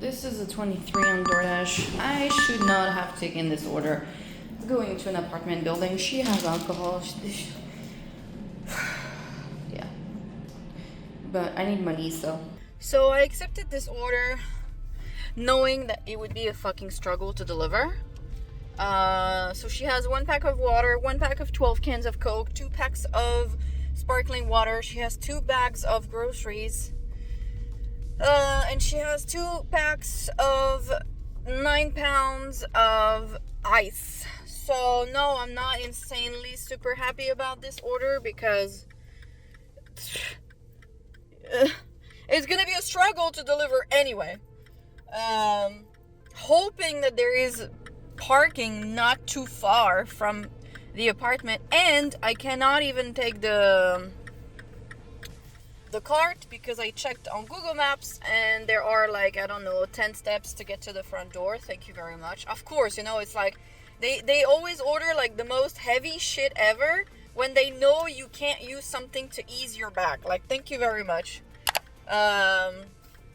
This is a 23 on Doordash. I should not have taken this order. Going to an apartment building. She has alcohol. Yeah. But I need money, so. So I accepted this order knowing that it would be a fucking struggle to deliver. So she has 1 pack of water, 1 pack of 12 cans of Coke, 2 packs of sparkling water. She has 2 bags of groceries. And she has 2 packs of 9 pounds of ice. So no, I'm not insanely super happy about this order because it's gonna be a struggle to deliver anyway. Hoping that there is parking not too far from the apartment, and I cannot even take the cart because I checked on Google Maps and there are like, I don't know, 10 steps to get to the front door. Thank you very much. Of course, you know, it's like they always order like the most heavy shit ever when they know you can't use something to ease your back. Like, thank you very much.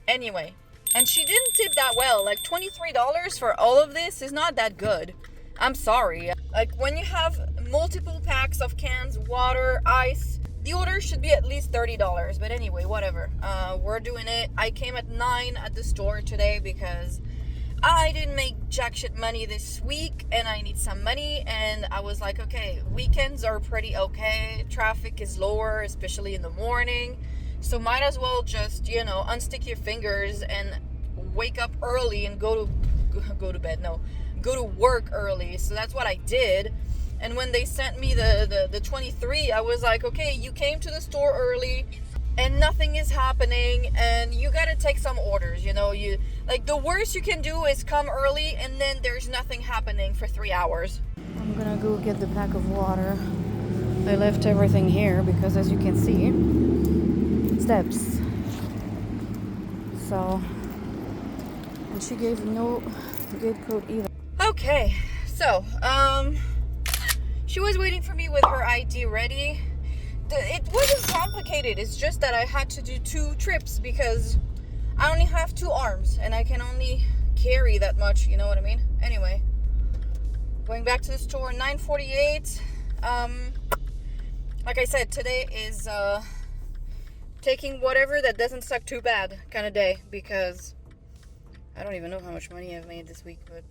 Anyway, and she didn't tip that well. Like, $23 for all of this is not that good. I'm sorry. Like, when you have multiple packs of cans, water, ice, the order should be at least $30. But anyway, whatever. We're doing it. I came at 9 at the store today because I didn't make jack shit money this week and I need some money. And I was like, okay, weekends are pretty okay. Traffic is lower, especially in the morning. So might as well just, you know, unstick your fingers and wake up early and go to work early. So that's what I did. And when they sent me the 23, I was like, okay, you came to the store early and nothing is happening and you gotta take some orders, you know. You like, the worst you can do is come early and then there's nothing happening for 3 hours. I'm gonna go get the pack of water. I left everything here because, as you can see, steps. So, and she gave no good code either. Okay, so she was waiting for me with her ID ready. It wasn't complicated. It's just that I had to do 2 trips because I only have 2 arms and I can only carry that much, you know what I mean? Anyway, going back to the store, 9:48. Like I said, today is taking whatever that doesn't suck too bad kind of day because I don't even know how much money I've made this week, but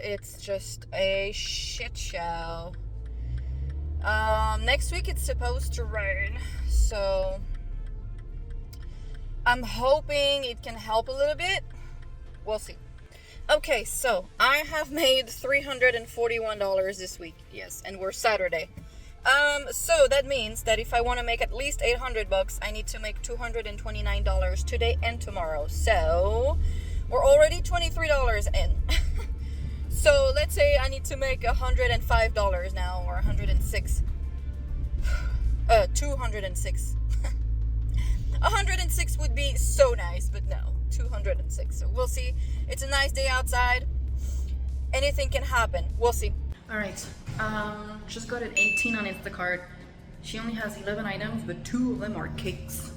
it's just a shit show. Next week it's supposed to rain, so I'm hoping it can help a little bit. We'll see. Okay, so I have made $341 this week. Yes, and we're Saturday. So that means that if I want to make at least $800, I need to make $229 today and tomorrow. So we're already $23 in. So let's say I need to make $105 now, or 106. 206. 106 would be so nice, but no, 206. So we'll see. It's a nice day outside. Anything can happen. We'll see. All right. Just got an 18 on Instacart. She only has 11 items, but 2 of them are cakes.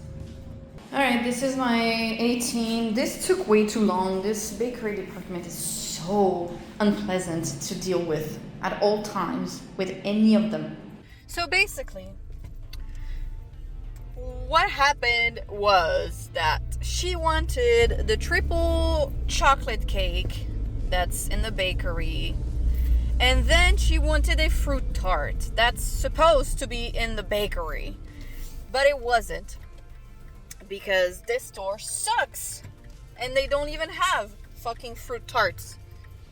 All right, this is my 18. This took way too long. This bakery department is so unpleasant to deal with at all times with any of them. So basically, what happened was that she wanted the triple chocolate cake that's in the bakery, and then she wanted a fruit tart that's supposed to be in the bakery, but it wasn't, because this store sucks and they don't even have fucking fruit tarts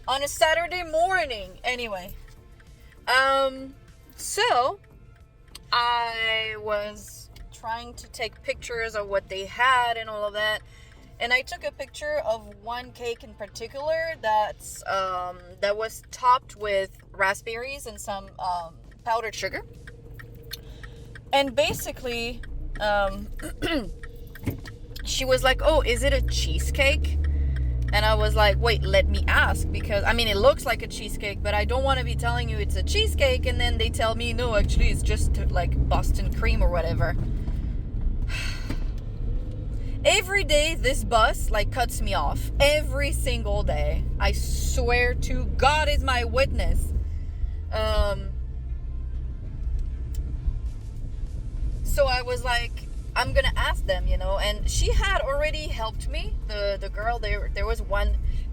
on a Saturday morning. Anyway, so I was trying to take pictures of what they had and all of that, and I took a picture of one cake in particular that's that was topped with raspberries and some powdered sugar. And basically, she was like, "Oh, is it a cheesecake?" And I was like, "Wait, let me ask, because I mean, it looks like a cheesecake, but I don't want to be telling you it's a cheesecake and then they tell me no, actually it's just like Boston cream or whatever." Every day this bus like cuts me off. Every single day. I swear to God is my witness. So I was like, I'm gonna ask them, and she had already helped me. The girl there was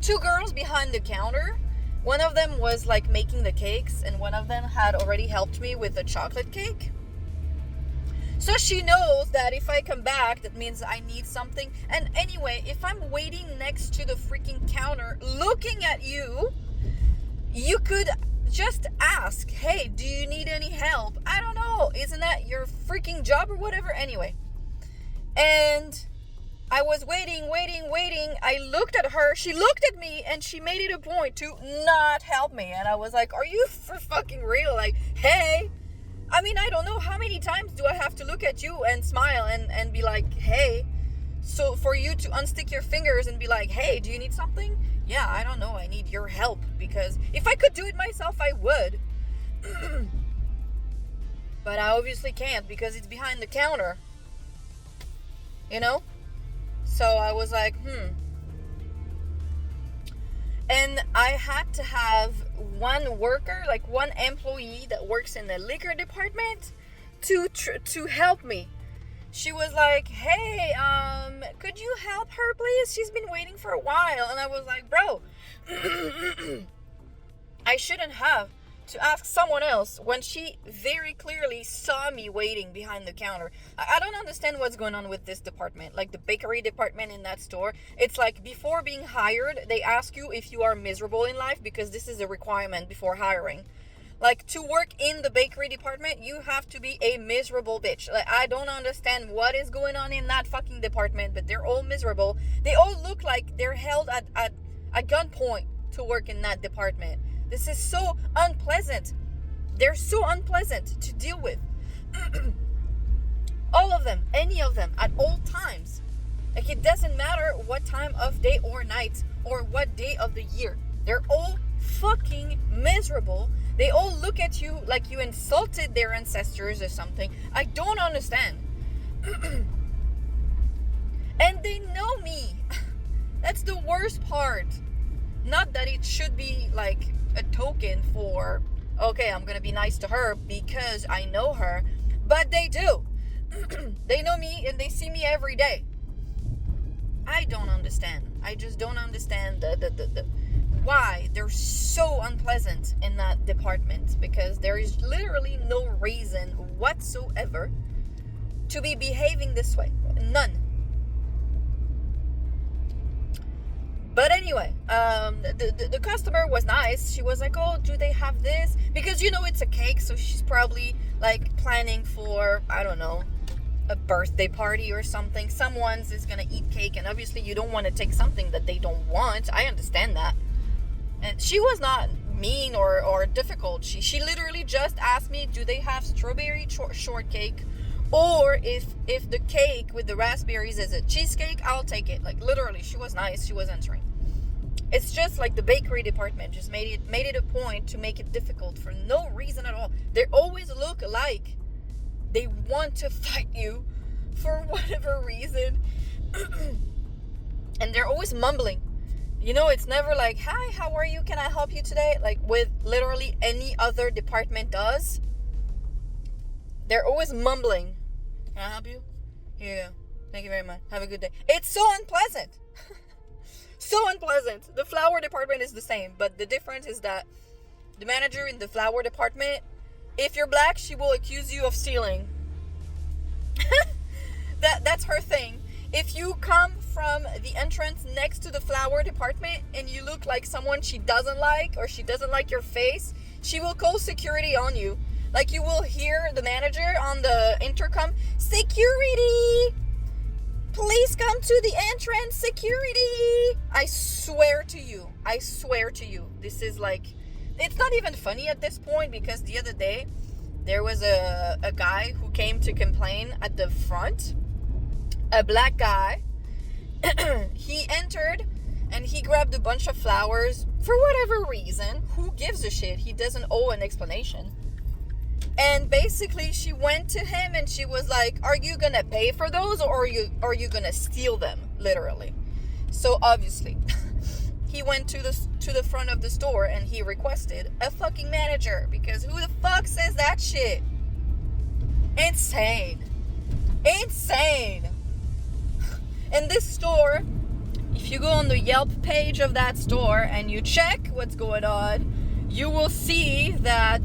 two girls behind the counter. One of them was like making the cakes, and one of them had already helped me with the chocolate cake. So she knows that if I come back, that means I need something. And anyway, if I'm waiting next to the freaking counter looking at you, you could just ask, hey, do you need any help? I don't know. Isn't that your freaking job or whatever? Anyway. And I was waiting. I looked at her. She looked at me and she made it a point to not help me. And I was like, are you for fucking real? Like, hey. I mean, I don't know how many times do I have to look at you and smile and be like, hey. So for you to unstick your fingers and be like, hey, do you need something? Yeah, I don't know. I need your help, because if I could do it myself, I would. But I obviously can't because it's behind the counter. So I was like, And I had to have one worker, like one employee that works in the liquor department to help me. She was like, hey, could you help her, please? She's been waiting for a while. And I was like, bro, I shouldn't have to ask someone else when she very clearly saw me waiting behind the counter. I don't understand what's going on with this department, like the bakery department in that store. It's like before being hired, they ask you if you are miserable in life, because this is a requirement before hiring. Like, to work in the bakery department, you have to be a miserable bitch. Like, I don't understand what is going on in that fucking department, but they're all miserable. They all look like they're held at gunpoint to work in that department. This is so unpleasant. They're so unpleasant to deal with. All of them, any of them, at all times. Like, it doesn't matter what time of day or night or what day of the year. They're all fucking miserable. They all look at you like you insulted their ancestors or something. I don't understand. And they know me. That's the worst part. Not that it should be like a token for, okay, I'm gonna be nice to her because I know her. But they do. They know me and they see me every day. I don't understand. I just don't understand the why they're so unpleasant in that department, because there is literally no reason whatsoever to be behaving this way. None. But anyway, the customer was nice. She was like, oh, do they have this? Because, it's a cake, so she's probably like planning for, I don't know, a birthday party or something. Someone's is gonna eat cake, and obviously you don't want to take something that they don't want. I understand that. And she was not mean or difficult. She literally just asked me, do they have strawberry shortcake? Or if the cake with the raspberries is a cheesecake, I'll take it. Like, literally, she was nice. She was answering. It's just like the bakery department just made it a point to make it difficult for no reason at all. They always look like they want to fight you for whatever reason. And they're always mumbling. It's never like, hi, how are you? Can I help you today? Like with literally any other department does. They're always mumbling. Can I help you? Here you go. Thank you very much. Have a good day. It's so unpleasant. So unpleasant. The flower department is the same, but the difference is that the manager in the flower department, if you're black, she will accuse you of stealing. That's her thing. If you come from the entrance next to the flower department and you look like someone she doesn't like, or she doesn't like your face, she will call security on you. Like, you will hear the manager on the intercom, security, please come to the entrance, security. I swear to you, this is like, it's not even funny at this point, because the other day, there was a guy who came to complain at the front, a black guy. He entered and he grabbed a bunch of flowers for whatever reason. Who gives a shit? He doesn't owe an explanation. And basically she went to him and she was like, are you gonna pay for those, or are you gonna steal them, literally? So obviously he went to the front of the store and he requested a fucking manager, because who the fuck says that shit? Insane. In this store, if you go on the Yelp page of that store and you check what's going on, you will see that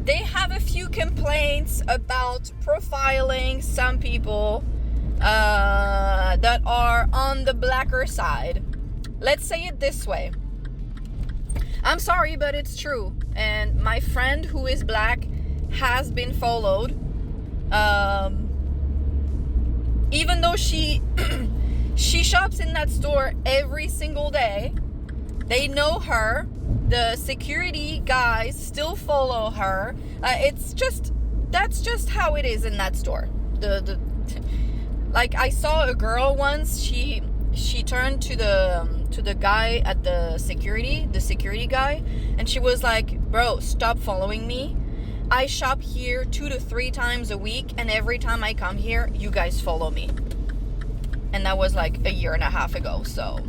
they have a few complaints about profiling some people that are on the blacker side. Let's say it this way. I'm sorry, but it's true. And my friend who is black has been followed. Even though she shops in that store every single day, they know her. The security guys still follow her. That's just how it is in that store. Like, I saw a girl once. She turned to the guy at the security guy, and she was like, "Bro, stop following me. I shop here 2 to 3 times a week, and every time I come here, you guys follow me." And that was like a year and a half ago, so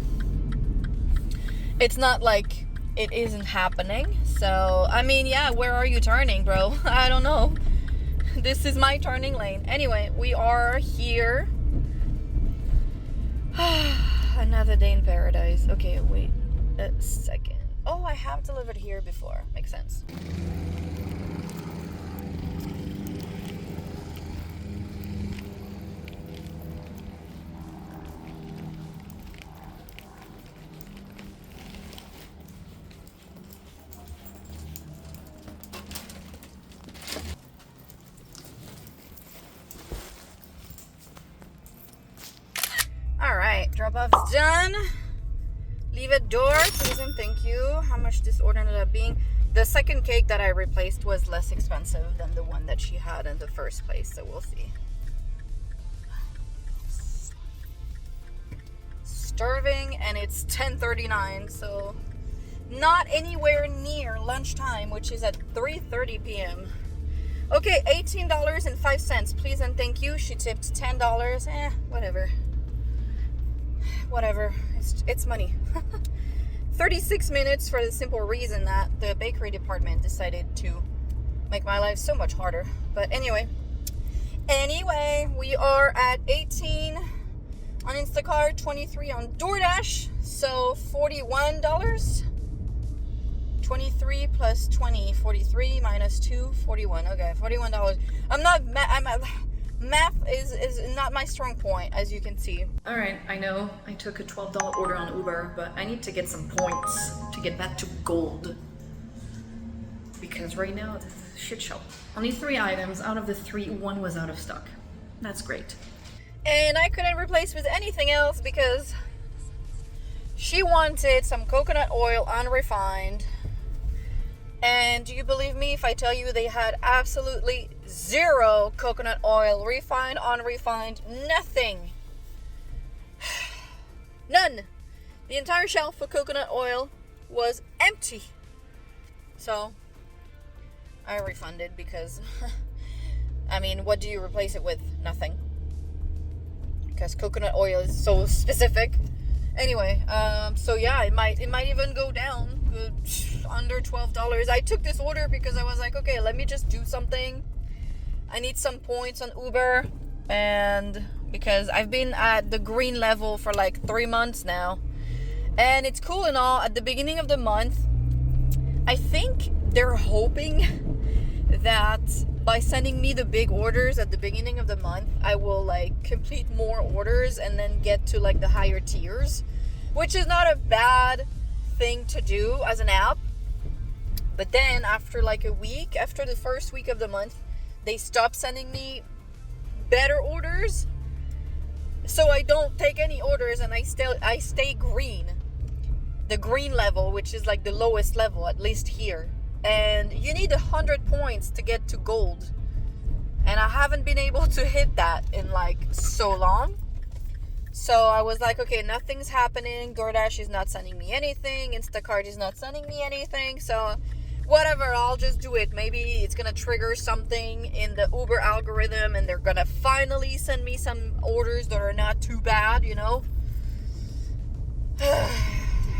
it's not like it isn't happening. So, I mean, yeah, where are you turning, bro? I don't know. This is my turning lane. Anyway, we are here. Another day in paradise. Okay, wait a second. Oh, I have delivered here before. Makes sense. Alright, drop off's done. Leave it door, please and thank you. How much this order ended up being? The second cake that I replaced was less expensive than the one that she had in the first place, so we'll see. Starving, and it's 10:39, so not anywhere near lunchtime, which is at 3:30 p.m. Okay, $18.05, please and thank you. She tipped $10. Whatever, it's money. 36 minutes for the simple reason that the bakery department decided to make my life so much harder. But anyway, we are at 18 on Instacart, 23 on Doordash, so $41. 23 plus 20, 43 minus 2, 41. Okay, $41. Math is not my strong point, as you can see. All right, I know I took a $12 order on Uber, but I need to get some points to get back to gold. Because right now, it's a shit show. Only 3 items. Out of the 3, 1 was out of stock. That's great. And I couldn't replace with anything else because she wanted some coconut oil unrefined. And do you believe me if I tell you they had absolutely 0 coconut oil, refined, unrefined, nothing. None. The entire shelf of coconut oil was empty. So, I refunded because, I mean, what do you replace it with? Nothing. Because coconut oil is so specific. Anyway, so yeah, it might even go down under $12. I took this order because I was like, okay, let me just do something. I need some points on Uber, and because I've been at the green level for like 3 months now, and it's cool and all. At the beginning of the month, I think they're hoping that by sending me the big orders at the beginning of the month, I will like complete more orders and then get to like the higher tiers, which is not a bad thing to do as an app. But then after like a week, after the first week of the month, they stop sending me better orders, so I don't take any orders and I stay green, the green level, which is like the lowest level, at least here. And you need 100 points to get to gold, and I haven't been able to hit that in like so long. So I was like, okay, nothing's happening. Doordash is not sending me anything. Instacart is not sending me anything. So whatever, I'll just do it. Maybe it's gonna trigger something in the Uber algorithm and they're gonna finally send me some orders that are not too bad, you know.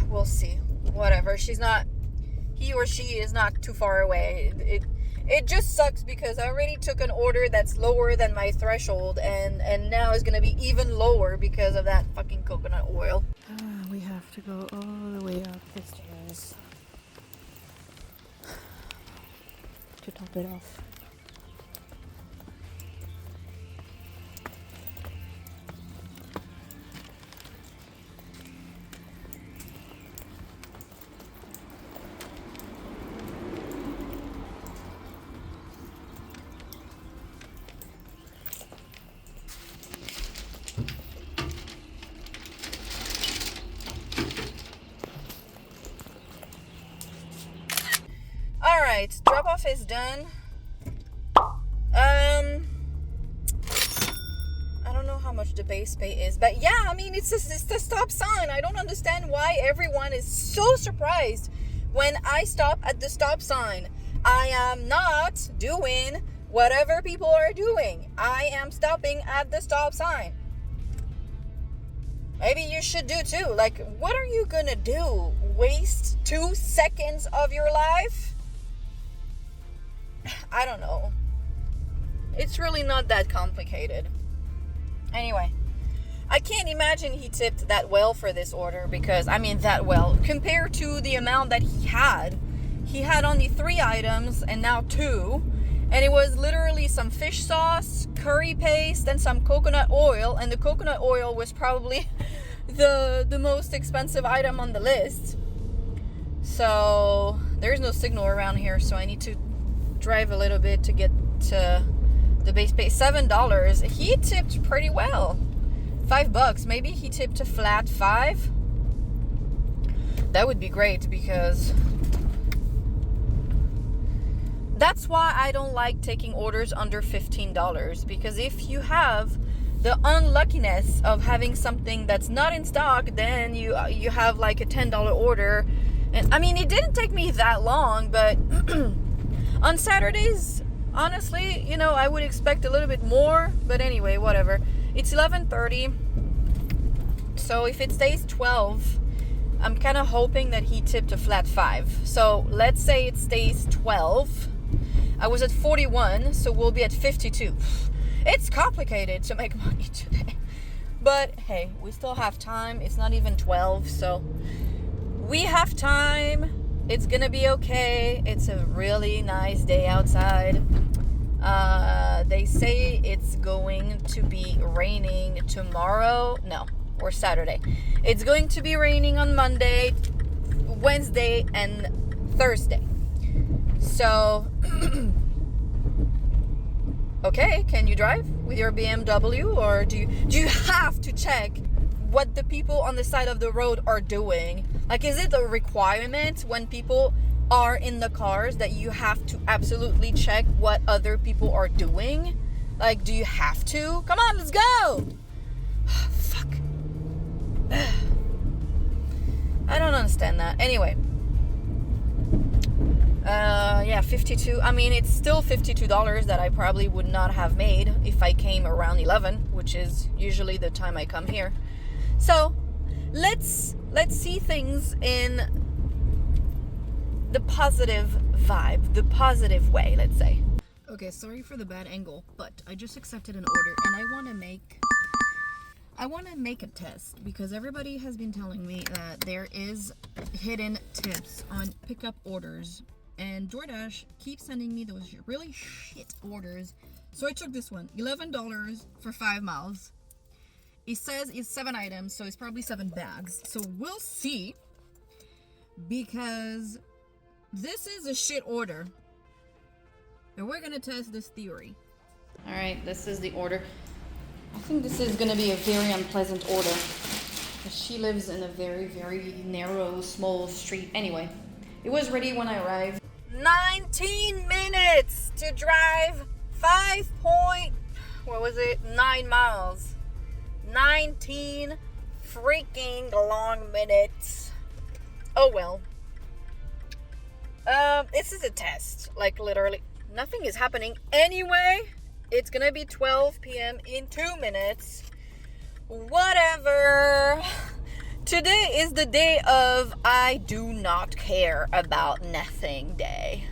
We'll see. Whatever. He or she is not too far away. It just sucks because I already took an order that's lower than my threshold, and now it's gonna be even lower because of that fucking coconut oil. We have to go all the way up the stairs to top it off. Alright, drop off is done. I don't know how much the base pay is, but yeah, I mean, it's the stop sign. I don't understand why everyone is so surprised when I stop at the stop sign. I am not doing whatever people are doing. I am stopping at the stop sign. Maybe you should do too. Like, what are you gonna do? Waste 2 seconds of your life? I don't know. It's really not that complicated. Anyway, I can't imagine he tipped that well for this order because, I mean, that well. Compared to the amount that he had only 3 items and now 2. And it was literally some fish sauce, curry paste, and some coconut oil. And the coconut oil was probably the most expensive item on the list. So there's no signal around here, so I need to drive a little bit to get to the base pay. $7. He tipped pretty well. $5. Maybe he tipped a flat 5. That would be great because that's why I don't like taking orders under $15, because if you have the unluckiness of having something that's not in stock, then you have like a $10 order. And I mean, it didn't take me that long, but on Saturdays, honestly, you know, I would expect a little bit more, but anyway, whatever. It's 11:30, so if it stays 12, I'm kind of hoping that he tipped a flat 5. So let's say it stays 12. I was at 41, so we'll be at 52. It's complicated to make money today. But hey, we still have time. It's not even 12, so we have time. It's gonna be okay. It's a really nice day outside. They say it's going to be raining tomorrow. No, or Saturday. It's going to be raining on Monday, Wednesday, and Thursday. So, okay, can you drive with your BMW, or do you have to check what the people on the side of the road are doing? Like, is it a requirement when people are in the cars that you have to absolutely check what other people are doing? Like, do you have to? Come on, let's go! Fuck. I don't understand that. Anyway. Yeah, 52. I mean, it's still $52 that I probably would not have made if I came around 11, which is usually the time I come here. So, let's see things in the positive vibe, the positive way, let's say. Okay, sorry for the bad angle, but I just accepted an order and I want to make a test because everybody has been telling me that there is hidden tips on pickup orders, and Doordash keeps sending me those really shit orders. So I took this one, $11 for 5 miles. It says it's 7 items, so it's probably 7 bags. So we'll see, because this is a shit order. And we're gonna test this theory. All right, this is the order. I think this is gonna be a very unpleasant order. She lives in a very, very narrow, small street. Anyway, it was ready when I arrived. 19 minutes to drive 9 miles. 19 freaking long minutes. Oh well. This is a test. Like, literally, nothing is happening anyway. It's gonna be 12 p.m. in 2 minutes. Whatever. Today is the day of I do not care about nothing day.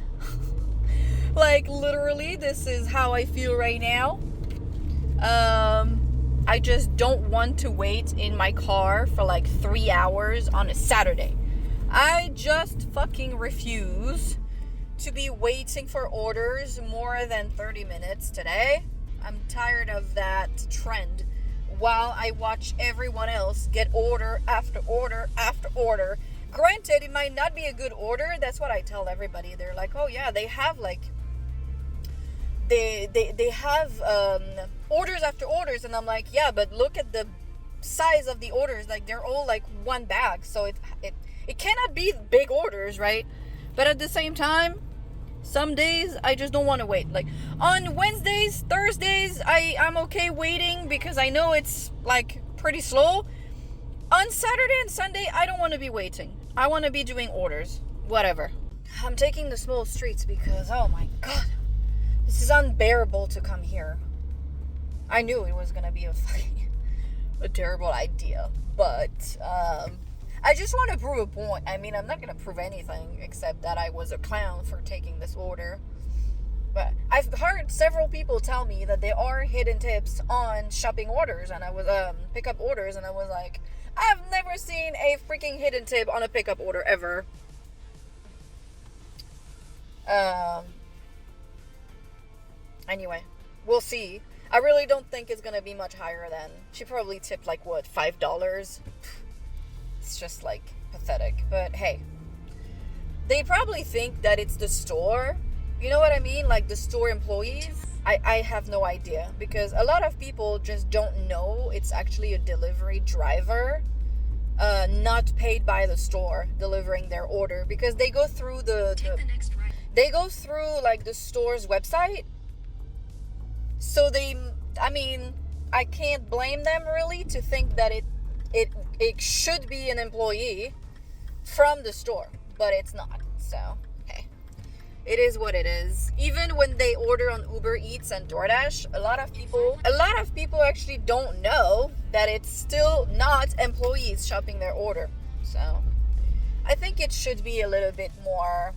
Like, literally, this is how I feel right now. I just don't want to wait in my car for like 3 hours on a Saturday. I just fucking refuse to be waiting for orders more than 30 minutes today. I'm tired of that trend while I watch everyone else get order after order after order. Granted, it might not be a good order. That's what I tell everybody. They're like, oh yeah, they have like they have orders after orders, and I'm like, yeah, but look at the size of the orders. Like, they're all like one bag, so it cannot be big orders, right? But at the same time, some days I just don't want to wait. Like on Wednesdays, Thursdays, I'm okay waiting because I know it's like pretty slow. On Saturday and Sunday, I don't want to be waiting. I want to be doing orders. Whatever. I'm taking the small streets because, oh my god, this is unbearable to come here. I knew it was gonna be a terrible idea, but I just want to prove a point. I mean, I'm not gonna prove anything except that I was a clown for taking this order. But I've heard several people tell me that there are hidden tips on shopping orders, and I was pickup orders, and I was like, I've never seen a freaking hidden tip on a pickup order ever. Anyway, we'll see. I really don't think it's gonna be much higher than, she probably tipped like what, $5? It's just like pathetic. But hey, they probably think that it's the store. You know what I mean? Like the store employees. I have no idea, because a lot of people just don't know it's actually a delivery driver, not paid by the store, delivering their order, because they go through they go through like the store's website. So I can't blame them really to think that it should be an employee from the store, but it's not. So, hey, it is what it is. Even when they order on Uber Eats and Doordash, a lot of people actually don't know that it's still not employees shopping their order. So, I think it should be a little bit more,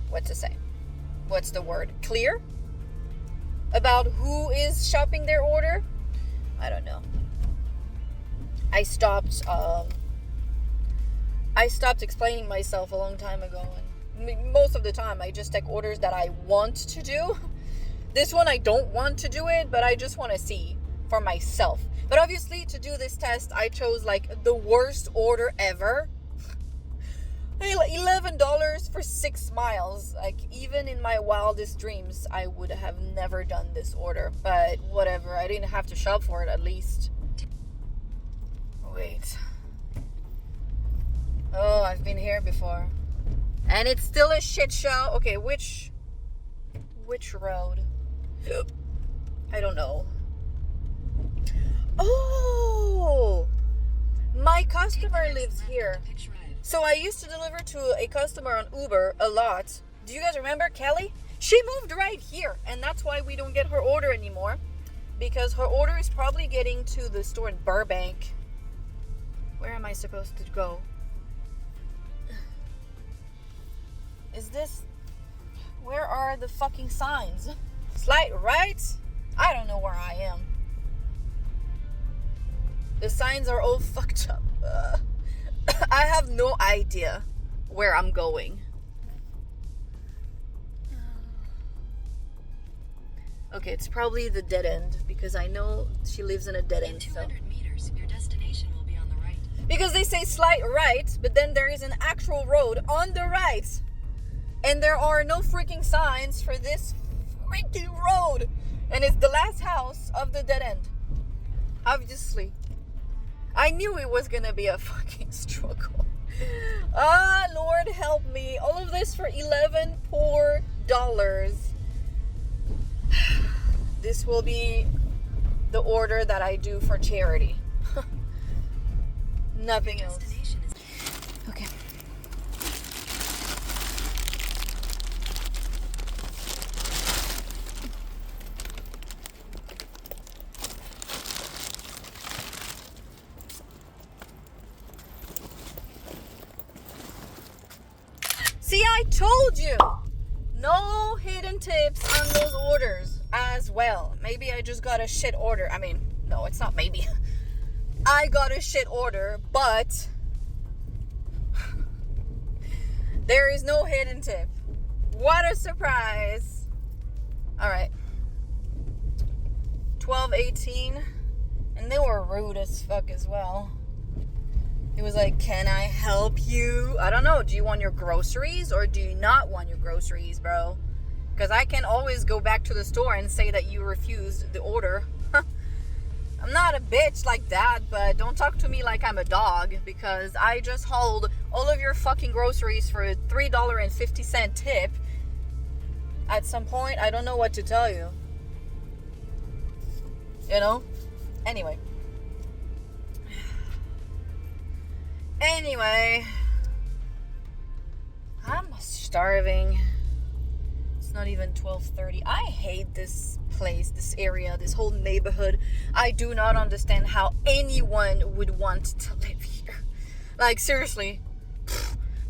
what's the word? Clear? About who is shopping their order. I don't know. I stopped explaining myself a long time ago, and most of the time I just take orders that I want to do. This one I don't want to do it, but I just want to see for myself. But obviously, to do this test, I chose like the worst order ever. $11 for 6 miles. Like, even in my wildest dreams, I would have never done this order. But whatever, I didn't have to shop for it at least. Wait. Oh, I've been here before. And it's still a shit show. Okay, which road? I don't know. Oh! My customer lives here. So I used to deliver to a customer on Uber a lot. Do you guys remember Kelly? She moved right here, and that's why we don't get her order anymore, because her order is probably getting to the store in Burbank. Where am I supposed to go? Is this... Where are the fucking signs? Slight right? I don't know where I am. The signs are all fucked up. I have no idea where I'm going. Okay, it's probably the dead end, because I know she lives in a dead end. In 200 meters, your destination will be on the right. Because they say slight right, but then there is an actual road on the right. And there are no freaking signs for this freaking road. And it's the last house of the dead end. Obviously. I knew it was gonna be a fucking struggle. Ah, Lord help me. All of this for $11 poor dollars. This will be the order that I do for charity. Nothing else. Okay. told you, no hidden tips on those orders as well. Maybe I just got a shit order. I mean, no, it's not maybe. I got a shit order, but there is no hidden tip. What a surprise. All right. 12:18, and they were rude as fuck as well. It was like, can I help you? I don't know. Do you want your groceries or do you not want your groceries, bro? Because I can always go back to the store and say that you refused the order. I'm not a bitch like that, but don't talk to me like I'm a dog, because I just hauled all of your fucking groceries for a $3.50 tip. At some point, I don't know what to tell you. You know? Anyway, I'm starving. It's not even 12:30. I hate this place, this area, this whole neighborhood. I do not understand how anyone would want to live here. Like, seriously,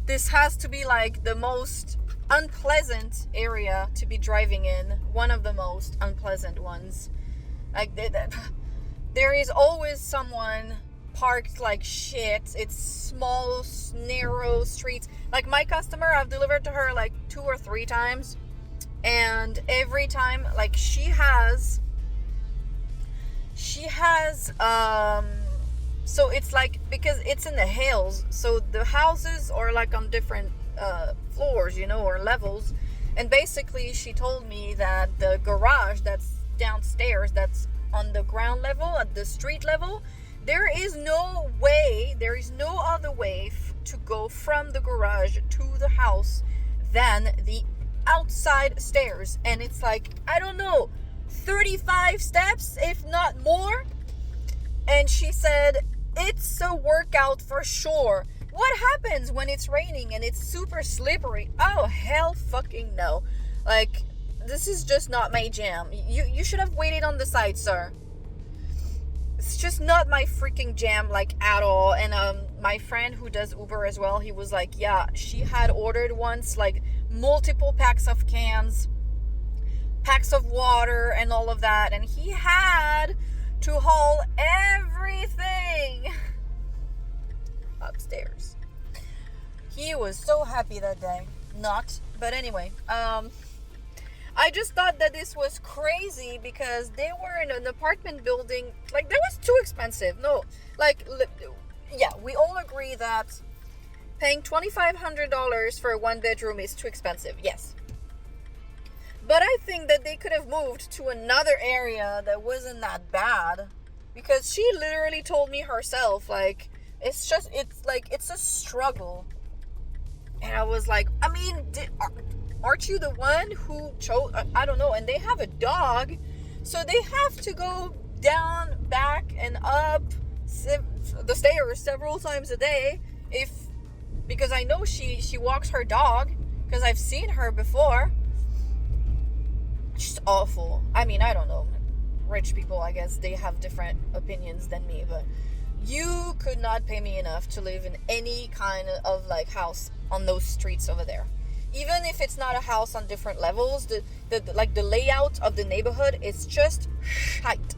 this has to be like the most unpleasant area to be driving in. One of the most unpleasant ones. Like, there is always someone parked like shit. It's small, narrow streets. Like, my customer, I've delivered to her like 2 or 3 times, and every time, like, she has so it's like, because it's in the hills, so the houses are like on different floors, you know, or levels. And basically she told me that the garage that's downstairs, that's on the ground level, at the street level, there is no other way to go from the garage to the house than the outside stairs. And it's like, I don't know, 35 steps, if not more. And she said, it's a workout for sure. What happens when it's raining and it's super slippery? Oh, hell fucking no. Like, this is just not my jam. You should have waited on the side, sir. It's just not my freaking jam, like, at all. And my friend who does Uber as well, he was like, yeah, she had ordered once, like, multiple packs of cans, packs of water, and all of that. And he had to haul everything upstairs. He was so happy that day. Not. But anyway, I just thought that this was crazy because they were in an apartment building. Like, that was too expensive. No, like, yeah, we all agree that paying $2,500 for a 1-bedroom is too expensive. Yes. But I think that they could have moved to another area that wasn't that bad, because she literally told me herself, like, it's a struggle. And I was like, I mean, aren't you the one who chose? I don't know. And they have a dog, so they have to go down, back, and up the stairs several times a day. Because I know she walks her dog, because I've seen her before. She's awful. I mean, I don't know. Rich people, I guess, they have different opinions than me, but you could not pay me enough to live in any kind of like house on those streets over there. Even if it's not a house on different levels, the layout of the neighborhood is just shite.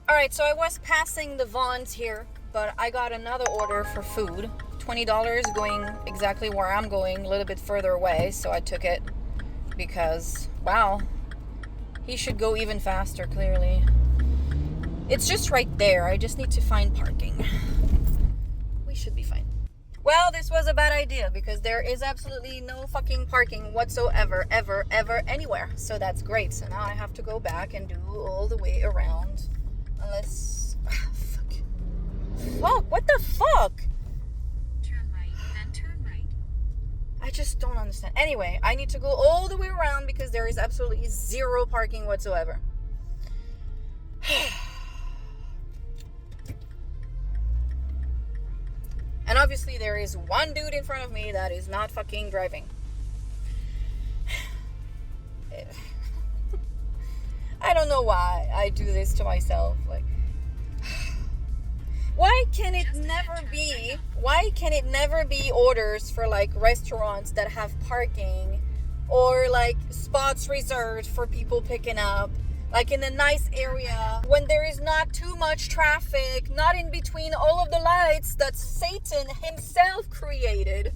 Alright, so I was passing the Vons here, but I got another order for food. $20 going exactly where I'm going, a little bit further away, so I took it because, wow, he should go even faster, clearly. It's just right there. I just need to find parking. We should be fine. Well, this was a bad idea because there is absolutely no fucking parking whatsoever, ever, anywhere. So that's great. So now I have to go back and do all the way around. Unless... Fuck, what the fuck? Turn right, then turn right. I just don't understand. Anyway, I need to go all the way around because there is absolutely zero parking whatsoever. And obviously there is one dude in front of me that is not fucking driving. I don't know why I do this to myself. Like, why can it never be? Why can it never be orders for like restaurants that have parking, or like spots reserved for people picking up, like in a nice area when there is not too much traffic, not in between all of the lights that Satan himself created?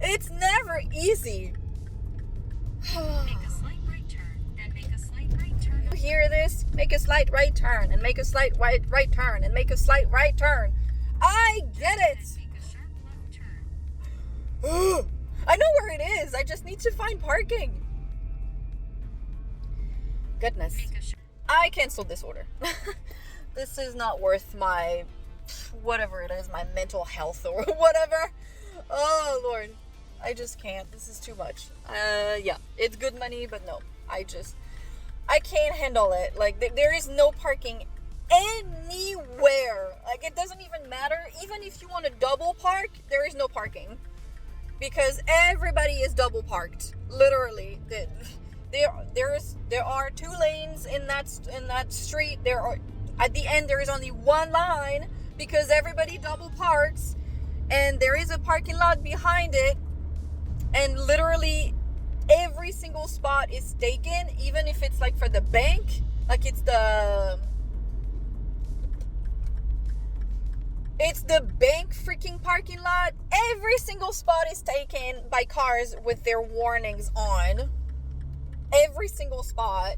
It's never easy. Make a slight right turn, then make a slight right turn. You hear this? Make a slight right turn, and make a slight right turn, and make a slight right turn. I get it. Then make a sharp left turn. I know where it is. I just need to find parking. Goodness. Make a I canceled this order. This is not worth my whatever it is, my mental health or whatever. Oh Lord, I just can't. This is too much. Yeah, it's good money, but no, I can't handle it. Like there is no parking anywhere. Like it doesn't even matter. Even if you want to double park, there is no parking because everybody is double parked. Literally, there are 2 lanes in that street. There are at the end there is only 1 line because everybody double parks, and there is a parking lot behind it, and literally every single spot is taken, even if it's like for the bank, like it's the bank freaking parking lot. Every single spot is taken by cars with their warnings on. Every single spot.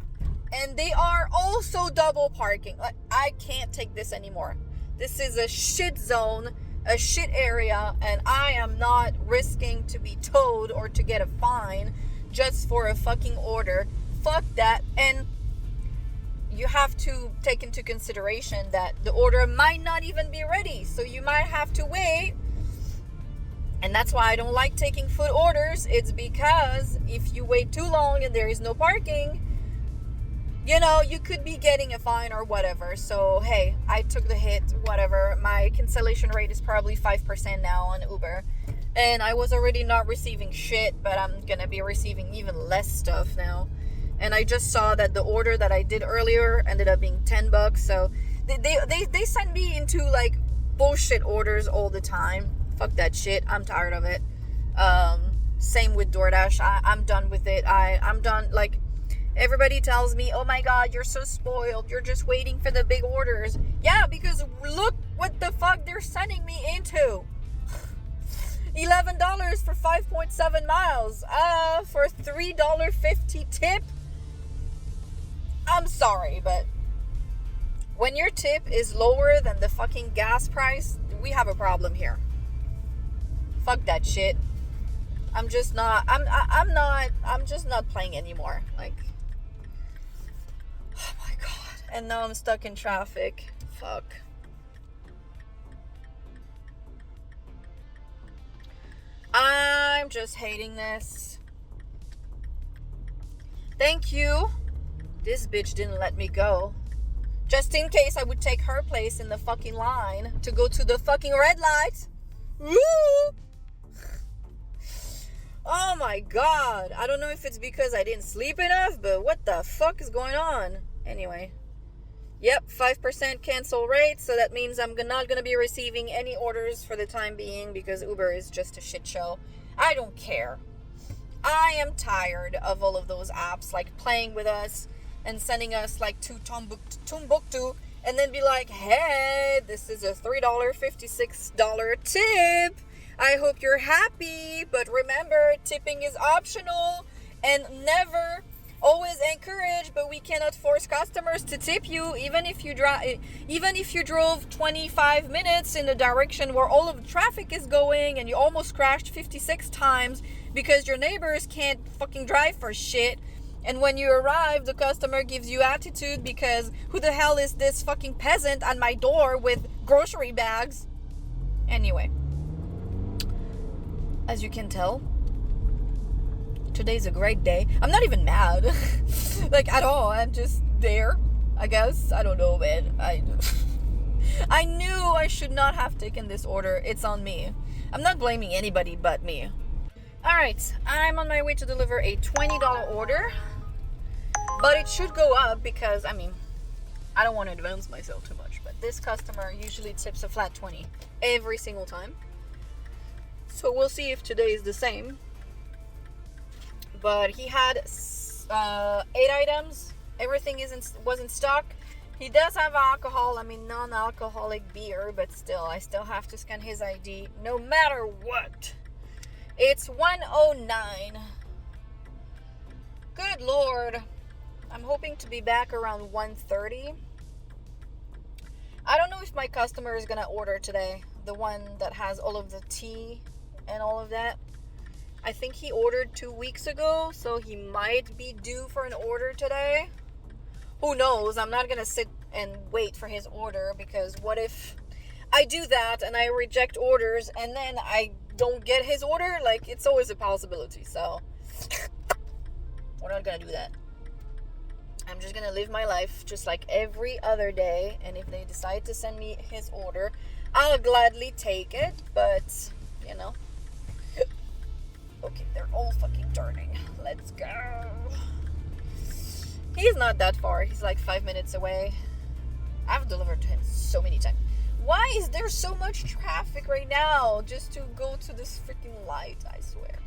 And they are also double parking. Like, I can't take this anymore. This is a shit zone, a shit area, and I am not risking to be towed or to get a fine just for a fucking order. Fuck that. And you have to take into consideration that the order might not even be ready, so you might have to wait. And that's why I don't like taking food orders. It's because if you wait too long and there is no parking, you know, you could be getting a fine or whatever. So hey, I took the hit, whatever. My cancellation rate is probably 5% now on Uber, and I was already not receiving shit, but I'm gonna be receiving even less stuff now. And I just saw that the order that I did earlier ended up being $10. So they send me into like bullshit orders all the time. Fuck that shit. I'm tired of it. Same with Doordash. I'm done with it. I'm done. Like, everybody tells me, oh my God, you're so spoiled. You're just waiting for the big orders. Yeah, because look what the fuck they're sending me into. $11 for 5.7 miles. For $3.50 tip. I'm sorry, but when your tip is lower than the fucking gas price, we have a problem here. Fuck that shit. I'm just not playing anymore. Like, oh my God. And now I'm stuck in traffic. Fuck. I'm just hating this. Thank you. This bitch didn't let me go. Just in case I would take her place in the fucking line to go to the fucking red light. Woo! Oh my God. I don't know if it's because I didn't sleep enough, but what the fuck is going on? Anyway. Yep, 5% cancel rate, so that means I'm not going to be receiving any orders for the time being because Uber is just a shit show. I don't care. I am tired of all of those apps like playing with us and sending us like to Timbuktu and then be like, hey, this is a $3.56 tip. I hope you're happy, but remember, tipping is optional and never always encouraged, but we cannot force customers to tip you even if you drove 25 minutes in the direction where all of the traffic is going and you almost crashed 56 times because your neighbors can't fucking drive for shit. And when you arrive, the customer gives you attitude because who the hell is this fucking peasant on my door with grocery bags? Anyway, as you can tell, today's a great day. I'm not even mad. Like, at all. I'm just there, I guess. I don't know, man. I knew I should not have taken this order. It's on me. I'm not blaming anybody but me. Alright, I'm on my way to deliver a $20 order. But it should go up because, I mean, I don't want to advance myself too much, but this customer usually tips a flat 20 every single time. So we'll see if today is the same. But he had 8 items. Everything was in stock. He does have alcohol, non-alcoholic beer, but still, I still have to scan his ID no matter what. It's 1:09. Good Lord. I'm hoping to be back around 1:30. I don't know if my customer is gonna order today. The one that has all of the tea and all of that. I think he ordered 2 weeks ago, so he might be due for an order today. Who knows? I'm not gonna sit and wait for his order, because what if I do that and I reject orders and then I don't get his order? Like, it's always a possibility. So we're not gonna do that. I'm just gonna live my life just like every other day, and if they decide to send me his order, I'll gladly take it. But you know, okay, they're all fucking turning. Let's go. He's not that far. He's like 5 minutes away. I've delivered to him so many times. Why is there so much traffic right now just to go to this freaking light? I swear.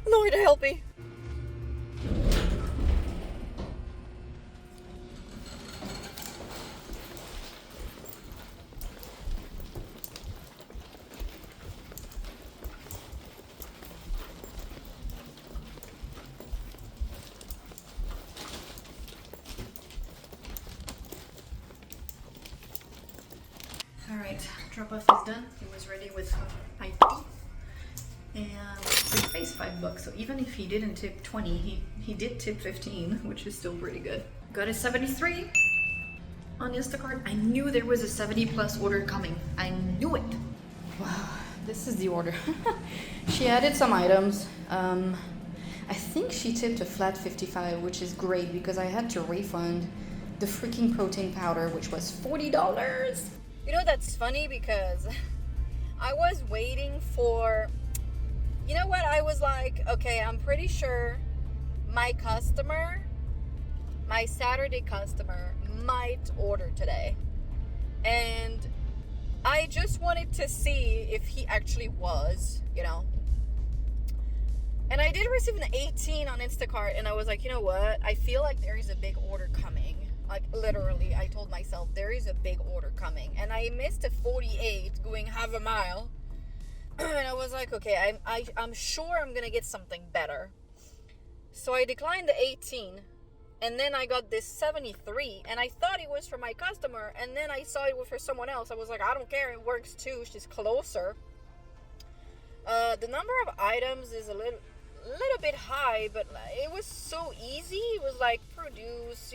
Lord help me. Alright, drop off is done. He was ready with ID. And it pays $5. So even if he didn't tip 20, he did tip 15, which is still pretty good. Got a 73 on Instacart. I knew there was a 70 plus order coming. I knew it. Wow, this is the order. She added some items. I think she tipped a flat 55, which is great because I had to refund the freaking protein powder, which was $40. You know, that's funny because I was waiting for, you know what, I was like, okay, I'm pretty sure my Saturday customer might order today. And I just wanted to see if he actually was, you know. And I did receive an 18 on Instacart, and I was like, you know what, I feel like there is a big order coming. Like, literally, I told myself, there is a big order coming. And I missed a 48 going half a mile. And I was like, okay, I'm sure I'm going to get something better. So I declined the 18. And then I got this 73. And I thought it was for my customer. And then I saw it was for someone else. I was like, I don't care. It works too. She's closer. The number of items is a little bit high, but it was so easy. It was like produce,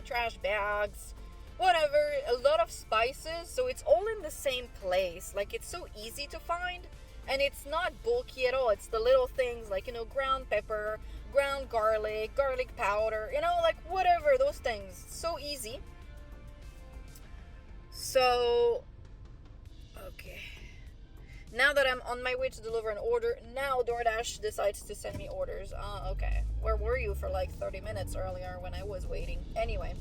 trash bags, whatever, a lot of spices, so it's all in the same place. Like, it's so easy to find, and it's not bulky at all. It's the little things like, ground pepper, ground garlic powder, like whatever, those things. So easy. So okay, now that I'm on my way to deliver an order, now Doordash decides to send me orders. Okay. Where were you for like 30 minutes earlier when I was waiting? Anyway.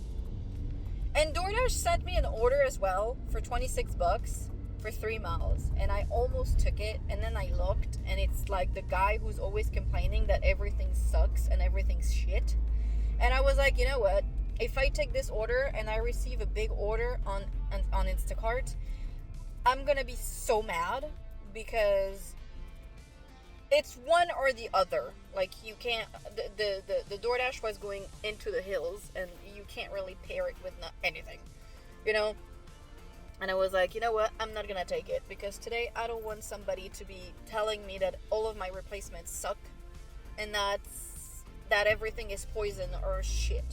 And Doordash sent me an order as well for $26 for 3 miles. And I almost took it. And then I looked, and it's like the guy who's always complaining that everything sucks and everything's shit. And I was like, you know what? If I take this order and I receive a big order on Instacart, I'm going to be so mad. Because it's one or the other. Like, you can't, the Doordash was going into the hills, and you can't really pair it with anything, and I was like, you know what, I'm not gonna take it, because today I don't want somebody to be telling me that all of my replacements suck, and that everything is poison or shit.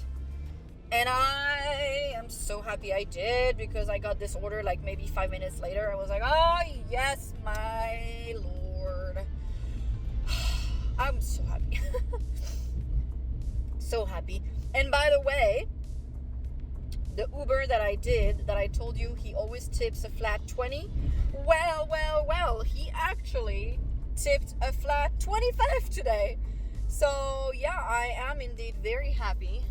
And I am so happy I did, because I got this order like maybe 5 minutes later. I was like, oh yes, my Lord. I'm so happy. So happy. And by the way, the Uber that I told you he always tips a flat 20. Well, he actually tipped a flat 25 today. So yeah, I am indeed very happy.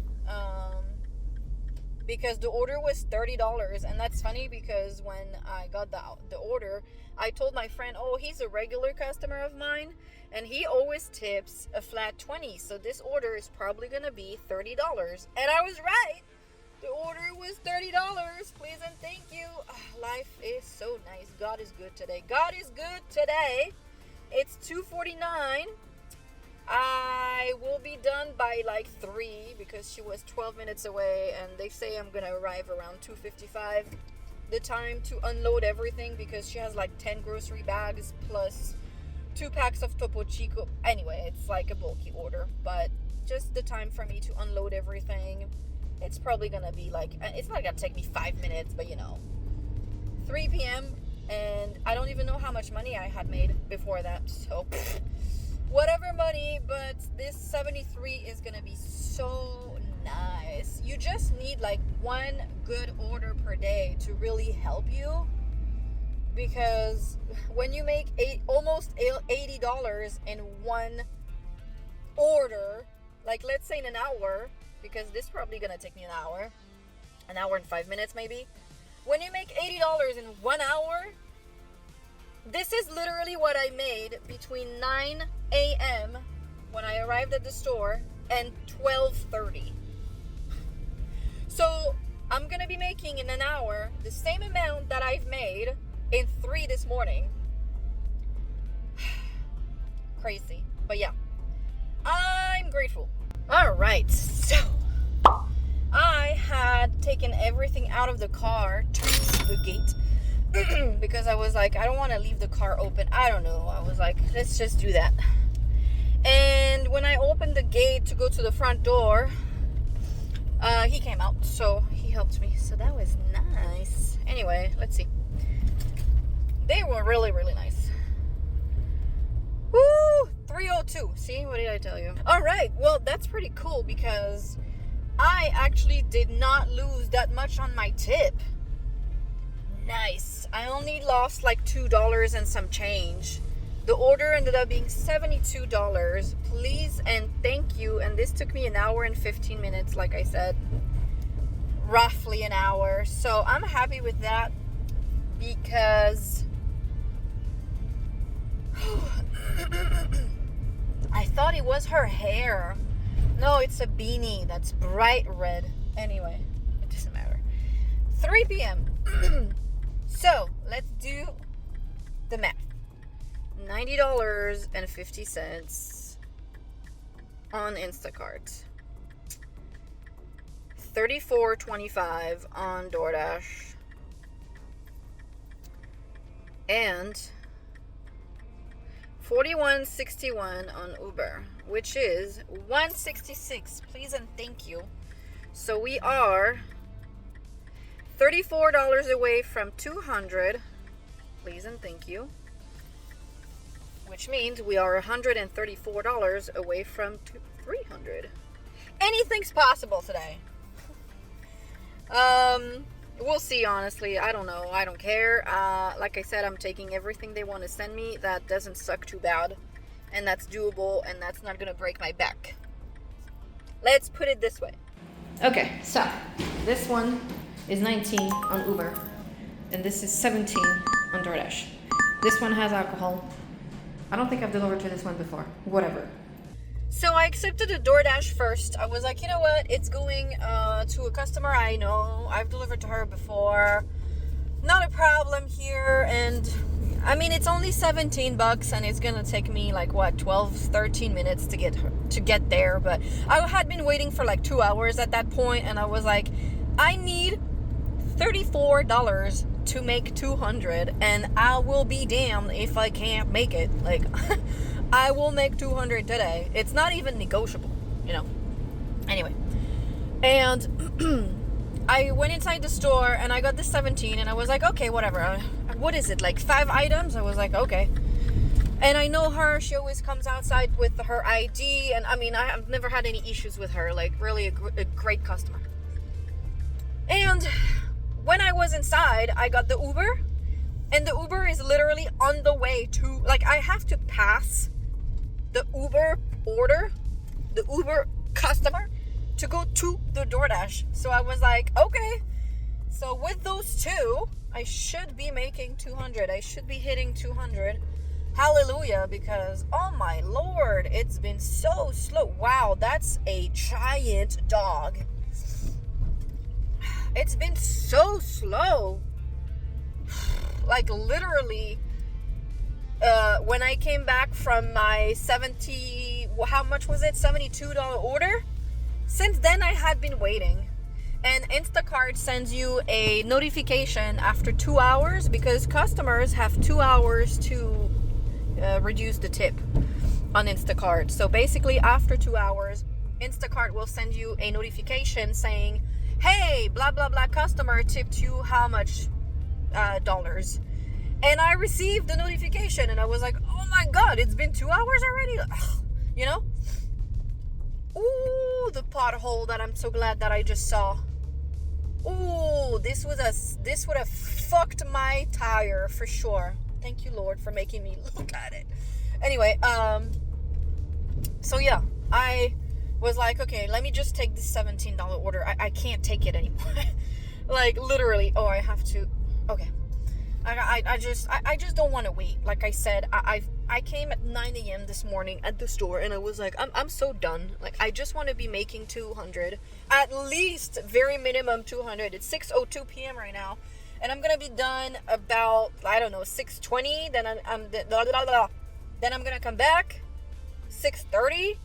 because the order was $30. And that's funny because when I got the order, I told my friend, oh, he's a regular customer of mine and he always tips a flat 20, so this order is probably gonna be $30. And I was right. The order was $30. Please and thank you. Life is so nice. God is good today. God is good today. It's 2:49. I will be done by like 3 because she was 12 minutes away, and they say I'm gonna arrive around 2:55. The time to unload everything because she has like 10 grocery bags plus 2 packs of Topo Chico. Anyway, it's like a bulky order, but just the time for me to unload everything. It's probably gonna be like, it's not gonna take me 5 minutes, but 3 p.m. and I don't even know how much money I had made before that, so whatever money, but this 73 is gonna be so nice. You just need like one good order per day to really help you, because when you make almost $80 in one order, like let's say in an hour, because this is probably gonna take me an hour and 5 minutes maybe. When you make $80 in 1 hour, this is literally what I made between 9 a.m. when I arrived at the store and 12:30. So I'm gonna be making in an hour the same amount that I've made in 3 this morning. Crazy, but yeah, I'm grateful. All right, so I had taken everything out of the car to the gate because I was like, I don't want to leave the car open. I don't know. I was like, let's just do that. And when I opened the gate to go to the front door, he came out, so he helped me. So that was nice. Anyway, let's see. They were really, really nice. Woo! 302. See, what did I tell you? All right. Well, that's pretty cool because I actually did not lose that much on my tip. Nice. I only lost like $2 and some change. The order ended up being $72. Please and thank you. And this took me an hour and 15 minutes, like I said. Roughly an hour. So I'm happy with that because I thought it was her hair. No, it's a beanie that's bright red. Anyway, it doesn't matter. 3 p.m. So, let's do the math. $90.50 on Instacart. $34.25 on Doordash. And $41.61 on Uber, which is $166. Please and thank you. So we are $34 away from $200. Please and thank you. Which means we are $134 away from $300. Anything's possible today. We'll see, honestly. I don't know. I don't care. Like I said, I'm taking everything they want to send me that doesn't suck too bad. And that's doable, and that's not going to break my back. Let's put it this way. Okay, so this one is 19 on Uber. And this is 17 on Doordash. This one has alcohol. I don't think I've delivered to this one before. Whatever. So I accepted the Doordash first. I was like, you know what? It's going to a customer I know. I've delivered to her before. Not a problem here. And I mean, it's only $17 and it's going to take me like what, 12, 13 minutes to get there. But I had been waiting for like 2 hours at that point, and I was like, I need $34 to make $200, and I will be damned if I can't make it. Like, I will make $200 today. It's not even negotiable, Anyway, and I went inside the store and I got the 17, and I was like, okay, whatever. What is it, like 5 items? I was like, okay. And I know her. She always comes outside with her ID, and I mean, I've never had any issues with her. Like, really a great customer. And when I was inside, I got the Uber, and the Uber is literally on the way to, like, I have to pass the Uber order, the Uber customer, to go to the Doordash. So I was like, okay. So with those two, I should be making 200. I should be hitting 200. Hallelujah, because oh my lord, it's been so slow. Wow, that's a giant dog. It's been so slow. Like literally, when I came back from my how much was it? $72 order. Since then, I had been waiting. And Instacart sends you a notification after 2 hours because customers have 2 hours to reduce the tip on Instacart. So basically, after 2 hours, Instacart will send you a notification saying, hey, blah, blah, blah, customer tipped you how much dollars. And I received the notification and I was like, oh my God, it's been 2 hours already. Ugh, you know? Ooh, the pothole that I'm so glad that I just saw. Ooh, this would have fucked my tire for sure. Thank you, Lord, for making me look at it. Anyway, so yeah, I was like, okay, let me just take this $17 order. I can't take it anymore. Like literally, oh, I have to. Okay. I just don't want to wait. Like I said, I came at 9 a.m. this morning at the store and I was like, I'm so done. Like I just want to be making 200, at least very minimum 200. It's 6:02 p.m. right now, and I'm gonna be done about, I don't know, 6:20. Then then I'm gonna come back 6:30,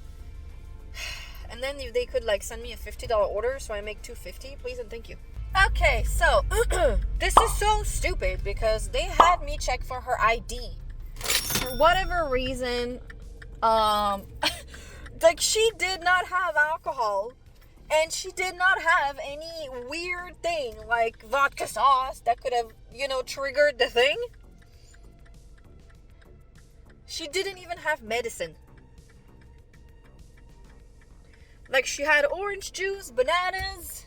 and then they could like send me a $50 order so I make 250, please and thank you. Okay, so this is so stupid because they had me check for her ID. For whatever reason, like she did not have alcohol and she did not have any weird thing like vodka sauce that could have, triggered the thing. She didn't even have medicine. Like she had orange juice, bananas,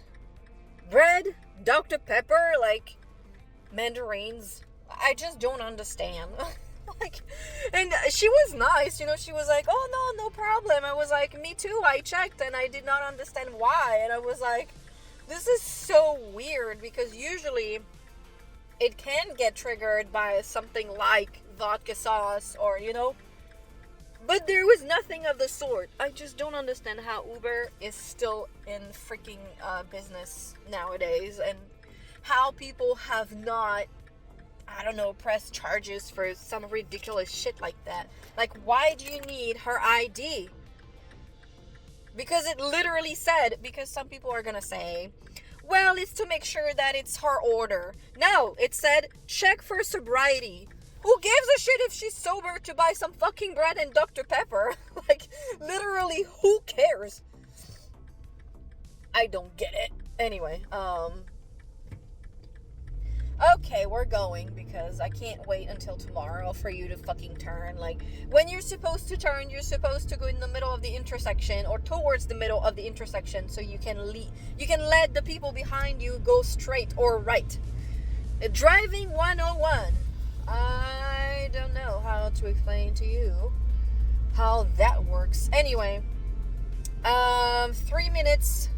bread, Dr. Pepper, like mandarins. I just don't understand. Like, and she was nice, she was like, oh no problem. I was like, me too, I checked and I did not understand why. And I was like, this is so weird because usually it can get triggered by something like vodka sauce or, but there was nothing of the sort. I just don't understand how Uber is still in freaking business nowadays and how people have not, I don't know, pressed charges for some ridiculous shit like that. Like, why do you need her ID? Because it literally said, because some people are gonna say, well, it's to make sure that it's her order. No, it said, check for sobriety. Who gives a shit if she's sober to buy some fucking bread and Dr. Pepper? Like, literally, who cares? I don't get it. Anyway, okay, we're going because I can't wait until tomorrow for you to fucking turn. Like, when you're supposed to turn, you're supposed to go in the middle of the intersection or towards the middle of the intersection so you can let the people behind you go straight or right. Driving 101. I don't know how to explain to you how that works. Anyway, 3 minutes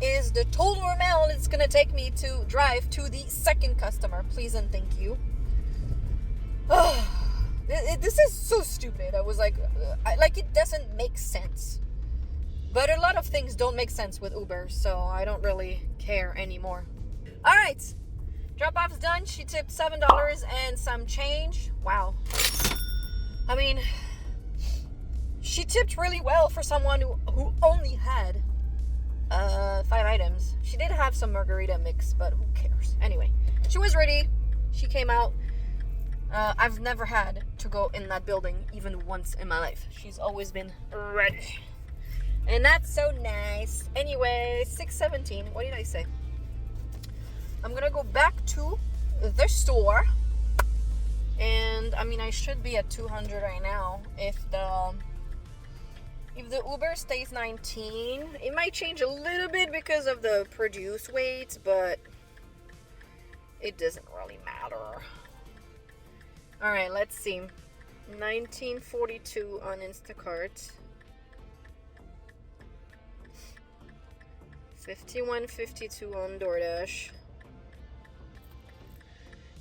is the total amount it's gonna take me to drive to the second customer. Please and thank you. This is so stupid. I was like, it doesn't make sense. But a lot of things don't make sense with Uber, so I don't really care anymore. All right. Drop-off's done. She tipped $7 and some change. Wow. I mean, she tipped really well for someone who only had 5 items. She did have some margarita mix, but who cares? Anyway, she was ready. She came out. I've never had to go in that building even once in my life. She's always been ready. And that's so nice. Anyway, 6:17. What did I say? I'm gonna go back to the store, and I mean I should be at 200 right now. If the Uber stays 19, it might change a little bit because of the produce weight, but it doesn't really matter. All right, let's see. 1942 on Instacart. 51.52 on Doordash.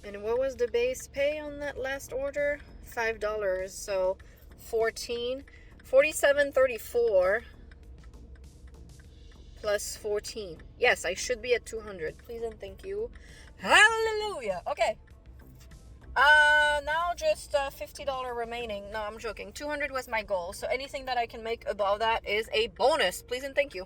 And what was the base pay on that last order? $5. So 47.34 plus 14. Yes, I should be at 200. Please and thank you. Hallelujah. Okay. Now just $50 remaining. No, I'm joking. 200 was my goal. So anything that I can make above that is a bonus. Please and thank you.